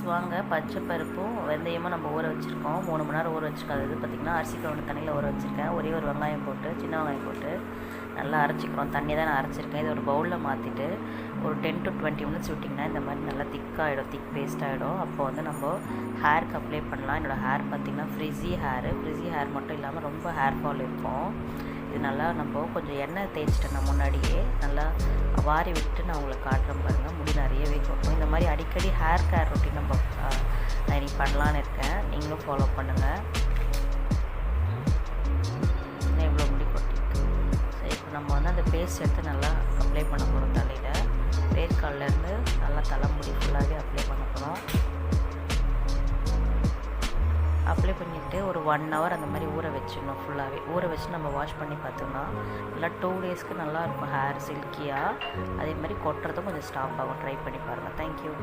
வாங்க. பச்சை பருப்பும் வெந்தயமும் நம்ம ஊற வச்சுருக்கோம். 3 மணி நேரம் ஊற வச்சுருக்கோம். அது பார்த்திங்கன்னா அரிசி கவுனி தண்ணியில் ஊற வச்சுருக்கேன். ஒரே ஒரு வெங்காயம் போட்டு, சின்ன வெங்காயம் போட்டு நல்லா அரைச்சிக்கிறோம். தண்ணி தான் நான் அரைச்சிருக்கேன். இது ஒரு பவுலில் மாற்றிட்டு ஒரு 10 to 20 மினிட்ஸ் விட்டிங்கன்னா இந்த மாதிரி நல்லா திக்காகிடும், திக் பேஸ்ட் ஆகிடும். அப்போ வந்து நம்ம ஹேருக்கு அப்ளை பண்ணலாம். என்னோடய ஹேர் பார்த்திங்கன்னா ஃப்ரிஸி ஹேர் மட்டும் இல்லாமல் ரொம்ப ஹேர் ஃபால் இருக்கும். இது நல்லா நம்ம கொஞ்சம் எண்ணெய் தேய்ச்சிட்டேன் நான் முன்னாடியே, நல்லா வாரி விட்டு நான் உங்களுக்கு காட்டுறேன் பாருங்கள். முடி நிறையவே கொட்டும். இந்த மாதிரி அடிக்கடி ஹேர் கேர் ரொட்டீன் நம்ம நான் இன்றைக்கி பண்ணலான்னு இருக்கேன். நீங்களும் ஃபாலோ பண்ணுங்கள். இவ்வளோ முடி கொட்டிருக்கு. சரி, இப்போ நம்ம வந்து அந்த பேஸ்ட் எடுத்து நல்லா அப்ளை பண்ண போகிறோம் தலையில். வேர்க்கால்லேருந்து நல்லா தலைமுடி ஃபுல்லாகவே அப்ளை பண்ண போகிறோம். அப்ளை பண்ணிவிட்டு ஒரு 1 hour அந்த மாதிரி ஊற வச்சிடணும். ஃபுல்லாகவே ஊற வச்சு நம்ம வாஷ் பண்ணி பார்த்தோம்னா நல்லா 2 daysக்கு நல்லாயிருக்கும். ஹேர் சில்கியாக, அதே மாதிரி கொட்டுறதும் கொஞ்சம் ஸ்டாப் ஆகும். ட்ரை பண்ணி பாருங்கள். தேங்க்யூ.